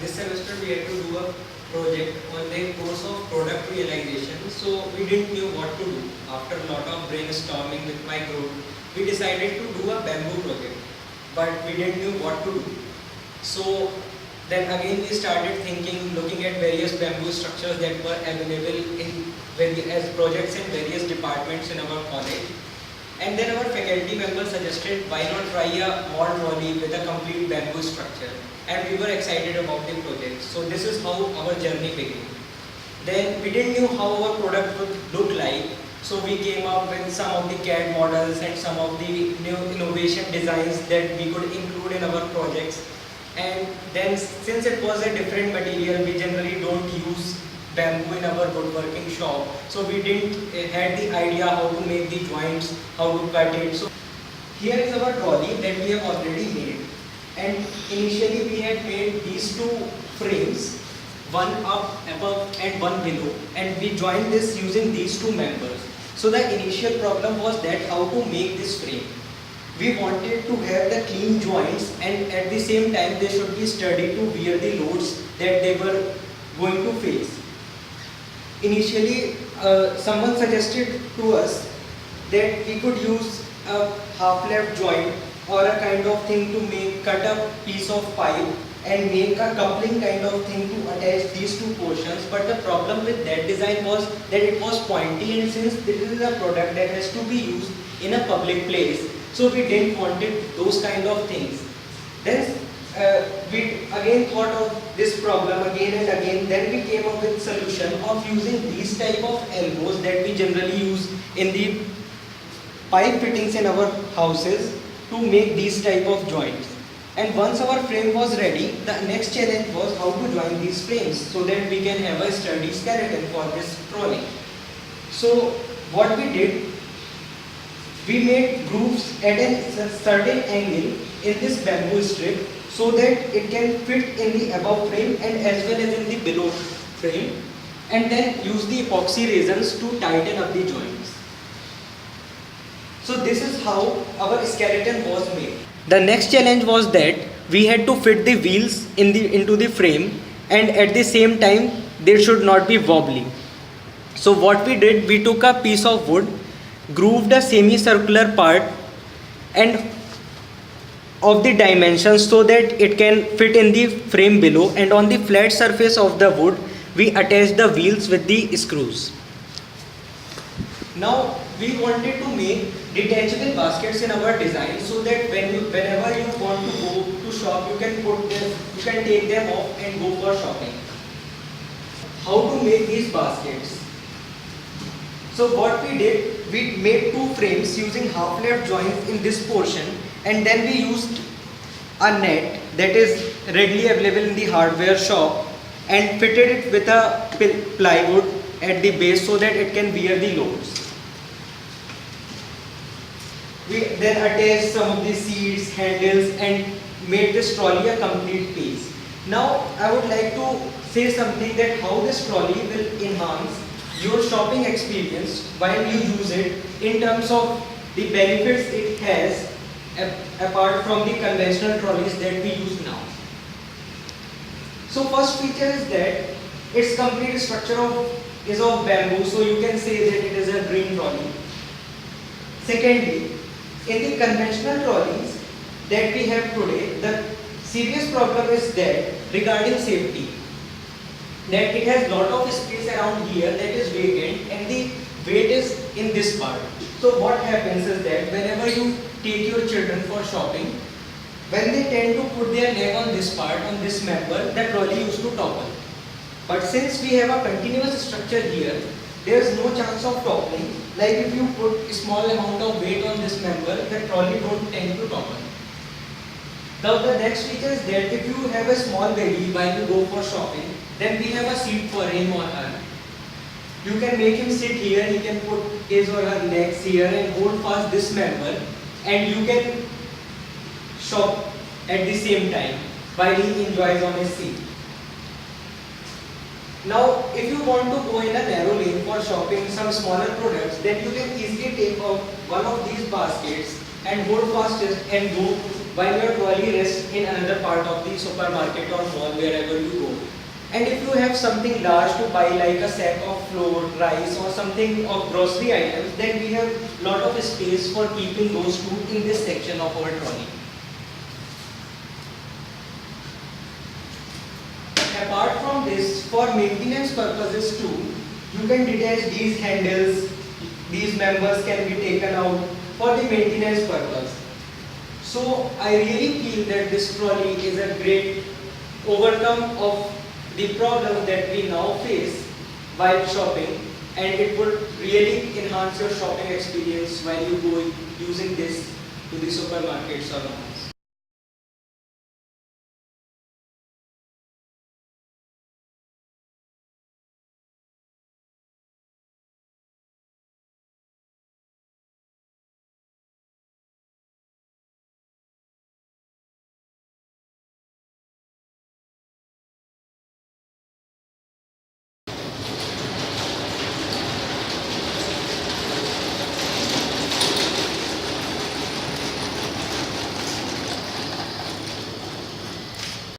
This semester we had to do a project on the course of product realization. So we didn't know what to do. After a lot of brainstorming with my group, we decided to do a bamboo project, but we didn't know what to do. So then again we started thinking, looking at various bamboo structures that were available as projects in various departments in our college. And then our faculty member suggested why not try a wall trolley with a complete bamboo structure. And we were excited about the project. So this is how our journey began. Then we didn't know how our product would look like. So we came up with some of the CAD models and some of the new innovation designs that we could include in our projects. And then since it was a different material, we generally don't use bamboo in our woodworking shop. So we didn't had the idea how to make the joints, how to cut it. So here is our trolley that we have already made. And initially we had made these two frames, one up above and one below, and we joined this using these two members. So the initial problem was that how to make this frame. We wanted to have the clean joints, and at the same time they should be sturdy to bear the loads that they were going to face. Initially someone suggested to us that we could use a half-lap joint or a kind of thing to cut a piece of pipe and make a coupling kind of thing to attach these two portions. But the problem with that design was that it was pointy, and since this is a product that has to be used in a public place, so we didn't wanted those kind of things. Then we again thought of this problem again and again. Then we came up with solution of using these type of elbows that we generally use in the pipe fittings in our houses to make these type of joints. And once our frame was ready, the next challenge was how to join these frames so that we can have a sturdy skeleton for this trolley. So what we did, we made grooves at a certain angle in this bamboo strip so that it can fit in the above frame and as well as in the below frame, and then use the epoxy resins to tighten up the joints. So this is how our skeleton was made. The next challenge was that we had to fit the wheels into the frame, and at the same time they should not be wobbly. So what we did, we took a piece of wood, grooved a semicircular part and of the dimensions so that it can fit in the frame below, and on the flat surface of the wood we attached the wheels with the screws. Now we wanted to make detachable baskets in our design so that whenever you want to go to shop, you can take them off and go for shopping. How to make these baskets? So what we did, we made two frames using half-lap joints in this portion, and then we used a net that is readily available in the hardware shop and fitted it with a plywood at the base so that it can bear the loads. We then attached some of the seats, handles, and made this trolley a complete piece. Now I would like to say something that how this trolley will enhance your shopping experience while you use it in terms of the benefits it has apart from the conventional trolleys that we use now. So first feature is that its complete structure is of bamboo, so you can say that it is a green trolley. Secondly, in the conventional trolleys that we have today, the serious problem is that regarding safety, that it has lot of space around here that is vacant and the weight is in this part. So what happens is that whenever you take your children for shopping, when they tend to put their leg on this part, on this member, the trolley used to topple. But since we have a continuous structure here, there is no chance of toppling. Like if you put a small amount of weight on this member, the trolley don't tend to topple. The next feature is that if you have a small baby while you go for shopping, then we have a seat for him or her. You can make him sit here, he can put his or her legs here and hold fast this member, and you can shop at the same time while he enjoys on his seat. Now, if you want to go in a narrow lane for shopping some smaller products, then you can easily take out one of these baskets and hold fast it and go while your trolley rests in another part of the supermarket or mall wherever you go. And if you have something large to buy like a sack of flour, rice or something of grocery items, then we have lot of space for keeping those two in this section of our trolley. Apart from this, for maintenance purposes too, you can detach these handles, these members can be taken out for the maintenance purpose. So I really feel that this trolley is a great overcome of the problem that we now face while shopping, and it would really enhance your shopping experience while you go using this to the supermarkets or not.